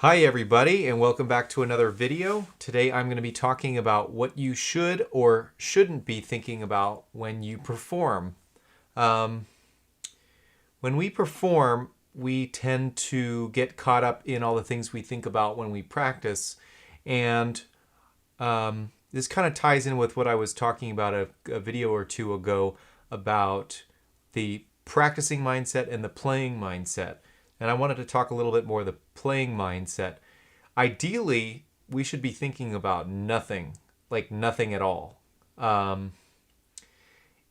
Hi everybody, and welcome back to another video. Today I'm going to be talking about what you should or shouldn't be thinking about when you perform. Um, when we perform, we tend to get caught up in all the things we think about when we practice, and this kind of ties in with what I was talking about a video or two ago about the practicing mindset and the playing mindset. And I wanted to talk a little bit more of the playing mindset. Ideally, we should be thinking about nothing, like nothing at all. Um,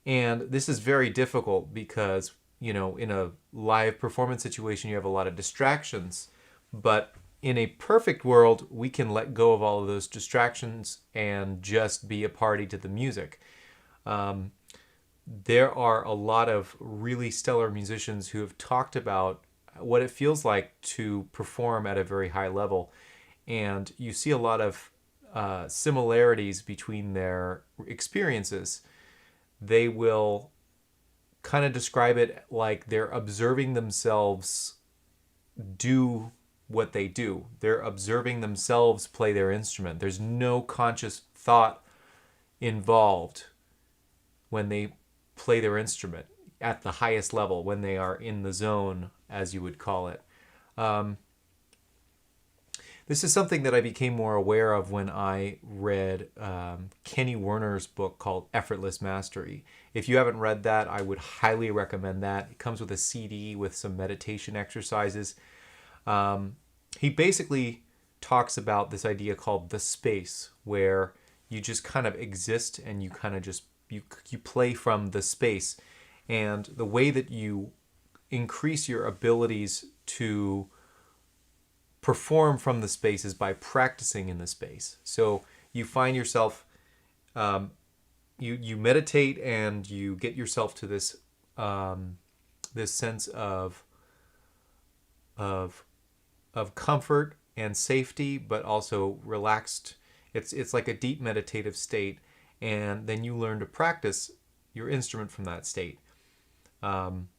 and this is very difficult because, in a live performance situation, you have a lot of distractions. But in a perfect world, we can let go of all of those distractions and just be a party to the music. Um, there are a lot of really stellar musicians who have talked about what it feels like to perform at a very high level. And you see a lot of similarities between their experiences. They will kind of describe it like they're observing themselves do what they do. They're observing themselves play their instrument. There's no conscious thought involved when they play their instrument at the highest level, when they are in the zone, as you would call it. Um, this is something that I became more aware of when I read Kenny Werner's book called Effortless Mastery. If you haven't read that, I would highly recommend that. It comes with a CD with some meditation exercises. Um, he basically talks about this idea called the space, where you just kind of exist and you kind of just you play from the space. And the way that you increase your abilities to perform from the space is by practicing in the space. So you find yourself, you meditate and you get yourself to this sense of of comfort and safety, but also relaxed. It's like a deep meditative state, and then you learn to practice your instrument from that state. Um,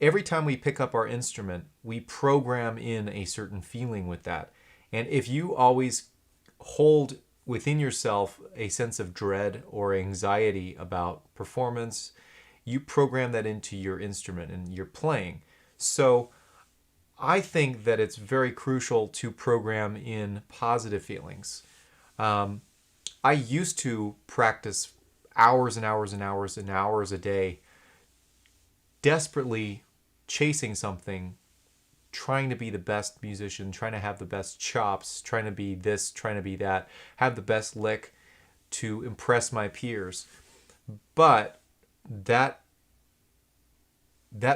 every time we pick up our instrument, we program in a certain feeling with that. And if you always hold within yourself a sense of dread or anxiety about performance, you program that into your instrument and your playing. So I think that it's very crucial to program in positive feelings. Um, I used to practice hours and hours and hours and hours a day, desperately chasing something, trying to be the best musician, trying to have the best chops, trying to be this, trying to be that, have the best lick to impress my peers. But that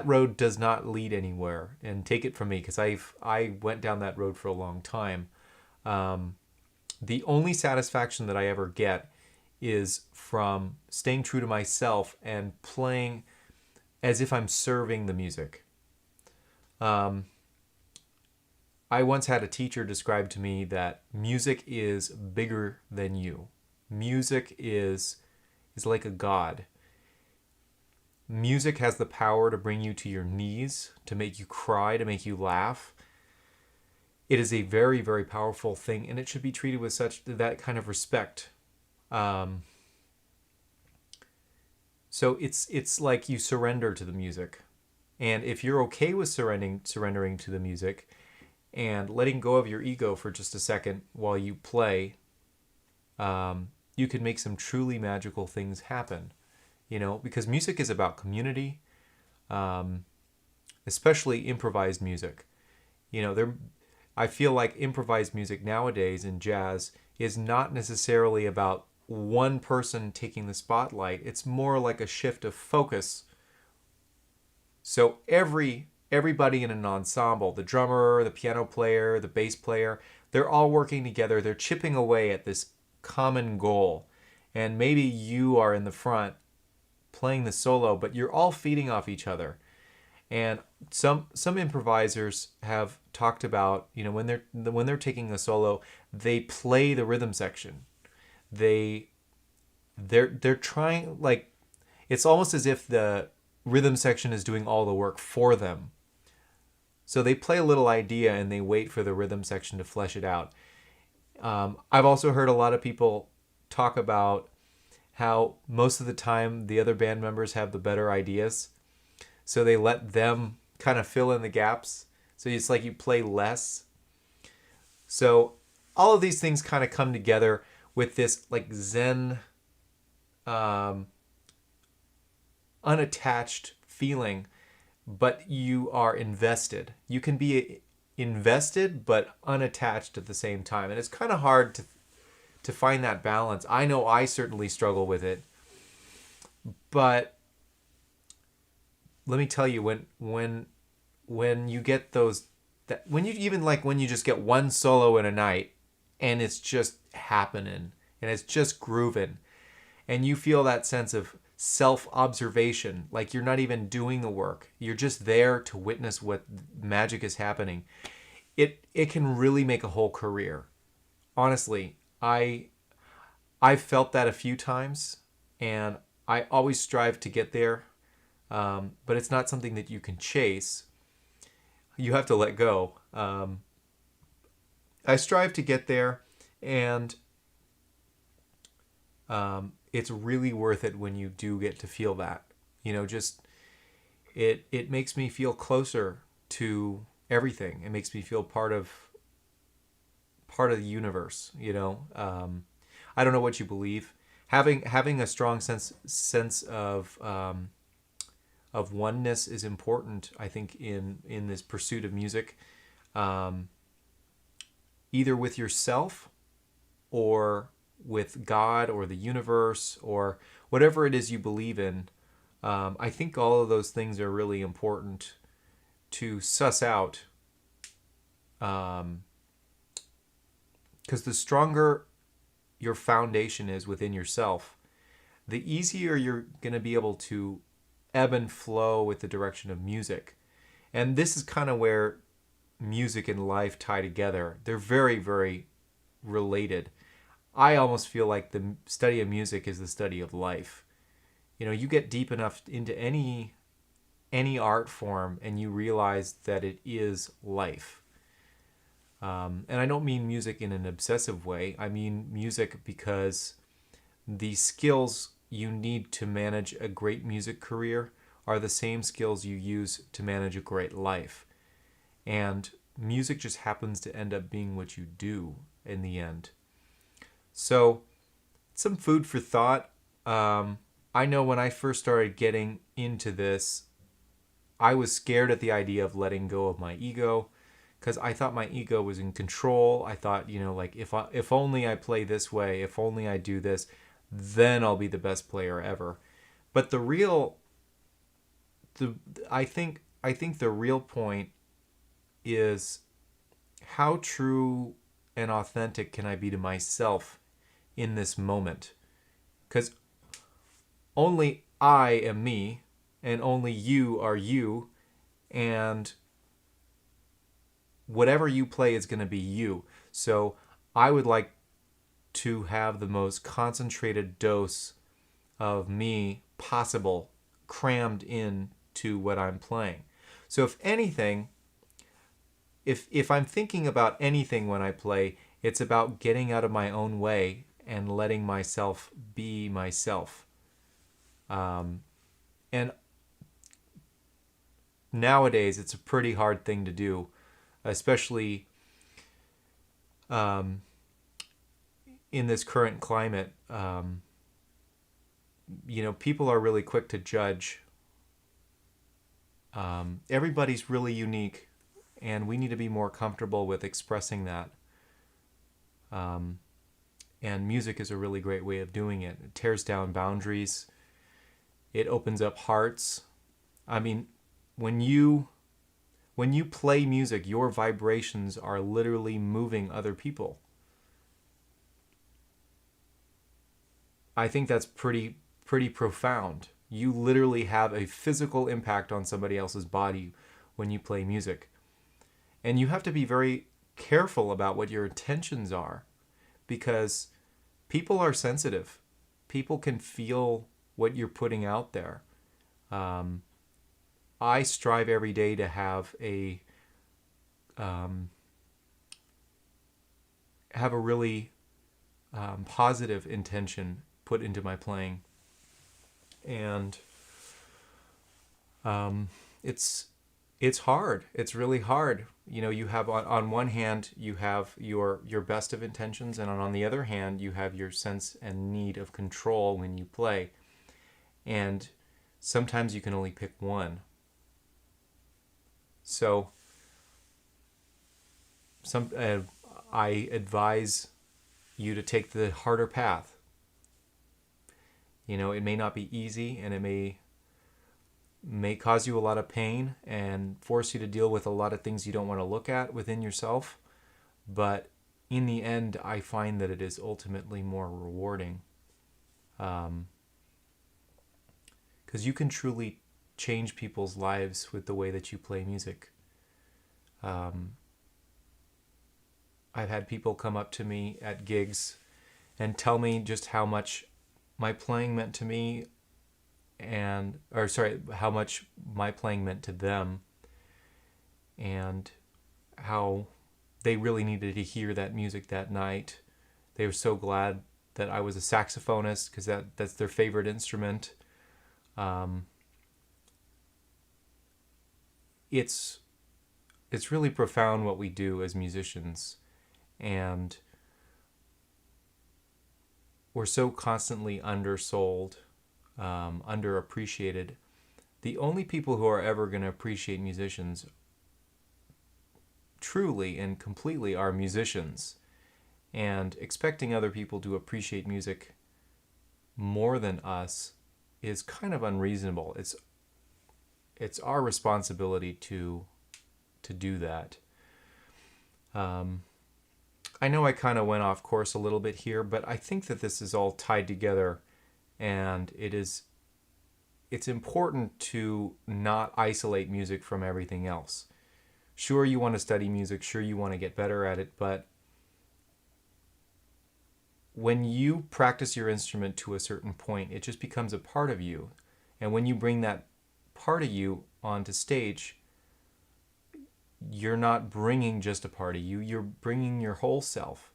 road does not lead anywhere. And take it from me, because I went down that road for a long time. Um, the only satisfaction that I ever get is from staying true to myself and playing as if I'm serving the music. Um, I once had a teacher describe to me that music is bigger than you. Music is like a god. Music has the power to bring you to your knees, to make you cry, to make you laugh. It is a very, very powerful thing, and it should be treated with such that kind of respect. Um, so it's like you surrender to the music, and if you're okay with surrendering to the music, and letting go of your ego for just a second while you play, you can make some truly magical things happen. Because music is about community, um, especially improvised music. There, I feel like improvised music nowadays in jazz is not necessarily about one person taking the spotlight. It's more like a shift of focus. So everybody in an ensemble, the drummer, the piano player, the bass player, they're all working together. They're chipping away at this common goal. And maybe you are in the front playing the solo, but you're all feeding off each other. And some improvisers have talked about, when they're taking a solo, they play the rhythm section. They're trying, like, it's almost as if the rhythm section is doing all the work for them. So they play a little idea and they wait for the rhythm section to flesh it out. I've also heard a lot of people talk about how most of the time the other band members have the better ideas. So they let them kind of fill in the gaps. So it's like you play less. So all of these things kind of come together with this like Zen, unattached feeling, but you are invested. You can be invested but unattached at the same time. And it's kind of hard to find that balance. I know I certainly struggle with it. But let me tell you, when you get those, that when you even like when you just get one solo in a night and it's just happening and it's just grooving and you feel that sense of self-observation, like you're not even doing the work, you're just there to witness what magic is happening, it can really make a whole career. Honestly, I've felt that a few times, and I always strive to get there, but it's not something that you can chase. You have to let go. I strive to get there, and it's really worth it when you do get to feel that. Just it makes me feel closer to everything. It makes me feel part of the universe. I don't know what you believe. Having a strong sense of oneness is important, I think, in this pursuit of music, either with yourself or with God or the universe or whatever it is you believe in. I think all of those things are really important to suss out, because the stronger your foundation is within yourself, the easier you're going to be able to ebb and flow with the direction of music. And this is kind of where music and life tie together. They're very, very related. I almost feel like the study of music is the study of life. You get deep enough into any art form and you realize that it is life. And I don't mean music in an obsessive way. I mean music because the skills you need to manage a great music career are the same skills you use to manage a great life. And music just happens to end up being what you do in the end. So, some food for thought. I know when I first started getting into this, I was scared at the idea of letting go of my ego, because I thought my ego was in control. I thought, like if only I play this way, if only I do this, then I'll be the best player ever. But I think the real point is, how true and authentic can I be to myself in this moment? Because only I am me, and only you are you, and whatever you play is going to be you. So I would like to have the most concentrated dose of me possible crammed in to what I'm playing. So if anything, if I'm thinking about anything when I play, it's about getting out of my own way and letting myself be myself. And nowadays, it's a pretty hard thing to do, especially in this current climate. People are really quick to judge. Everybody's really unique, and we need to be more comfortable with expressing that. And music is a really great way of doing it. It tears down boundaries. It opens up hearts. I mean, when you play music, your vibrations are literally moving other people. I think that's pretty profound. You literally have a physical impact on somebody else's body when you play music. And you have to be very careful about what your intentions are, because people are sensitive. People can feel what you're putting out there. I strive every day to have a have a really positive intention put into my playing. And it's hard. It's really hard. You know, you have on one hand you have your best of intentions, and on the other hand you have your sense and need of control when you play. And sometimes you can only pick one. So I advise you to take the harder path. You know, it may not be easy, and it may cause you a lot of pain and force you to deal with a lot of things you don't want to look at within yourself. But in the end, I find that it is ultimately more rewarding. Because you can truly change people's lives with the way that you play music. I've had people come up to me at gigs and tell me just how much my playing meant to me, how much my playing meant to them, and how they really needed to hear that music that night. They were so glad that I was a saxophonist, because that's their favorite instrument. It's really profound what we do as musicians, and we're so constantly undersold, underappreciated. The only people who are ever going to appreciate musicians truly and completely are musicians. And expecting other people to appreciate music more than us is kind of unreasonable. It's our responsibility to do that. I know I kind of went off course a little bit here, but I think that this is all tied together, and it's important to not isolate music from everything else. Sure, you want to study music, sure you want to get better at it, but when you practice your instrument to a certain point, it just becomes a part of you. And when you bring that part of you onto stage, you're not bringing just a part of you, you're bringing your whole self.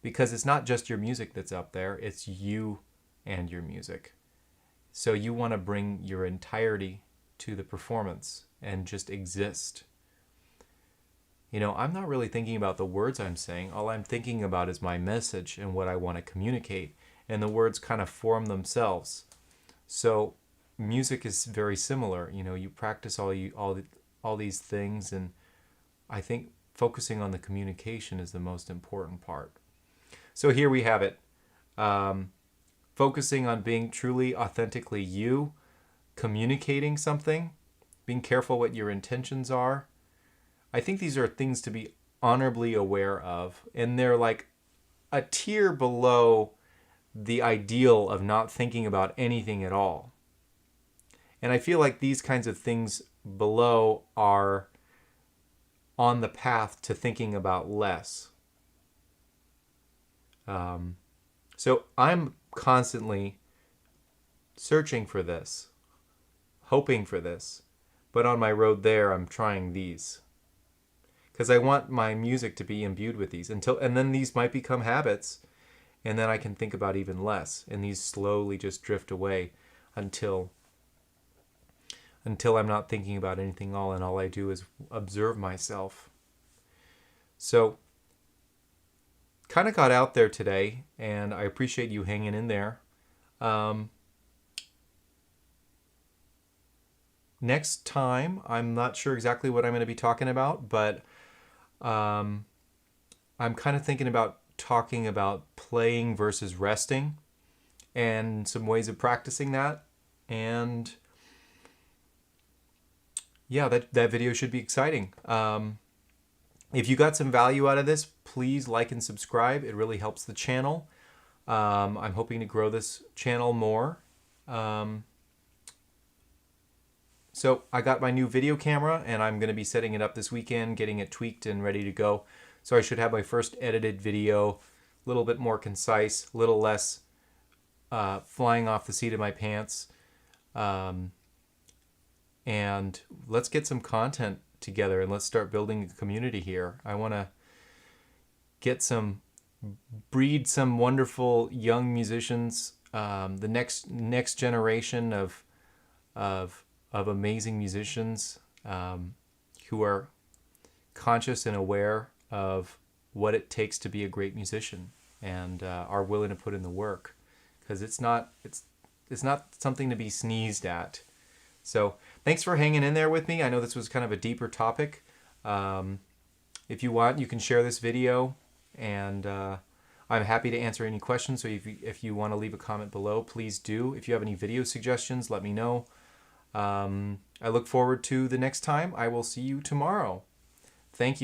Because it's not just your music that's up there, it's you and your music. So you want to bring your entirety to the performance and just exist. You know, I'm not really thinking about the words I'm saying. All I'm thinking about is my message and what I want to communicate. And the words kind of form themselves. So music is very similar. You know, you practice all these things, and I think focusing on the communication is the most important part. So here we have it. Focusing on being truly, authentically you, communicating something, being careful what your intentions are. I think these are things to be honorably aware of, and they're like a tier below the ideal of not thinking about anything at all. And I feel like these kinds of things below are on the path to thinking about less. So I'm constantly searching for this, hoping for this, but on my road there, I'm trying these. Because I want my music to be imbued with these, and then these might become habits, and then I can think about even less, and these slowly just drift away until I'm not thinking about anything at all, and all I do is observe myself. So, kind of got out there today, and I appreciate you hanging in there. Next time, I'm not sure exactly what I'm going to be talking about, but I'm kind of thinking about talking about playing versus resting and some ways of practicing that. And yeah, that video should be exciting. If you got some value out of this, please like and subscribe. It really helps the channel. I'm hoping to grow this channel more. So I got my new video camera, and I'm going to be setting it up this weekend, getting it tweaked and ready to go. So I should have my first edited video, a little bit more concise, a little less flying off the seat of my pants. And let's get some content together and let's start building a community here. I want to breed some wonderful young musicians, the next generation of amazing musicians who are conscious and aware of what it takes to be a great musician and are willing to put in the work, because it's not something to be sneezed at. So thanks for hanging in there with me. I know this was kind of a deeper topic. If you want, you can share this video, and I'm happy to answer any questions. So if you want to leave a comment below, please do. If you have any video suggestions, let me know. I look forward to the next time. I will see you tomorrow. Thank you.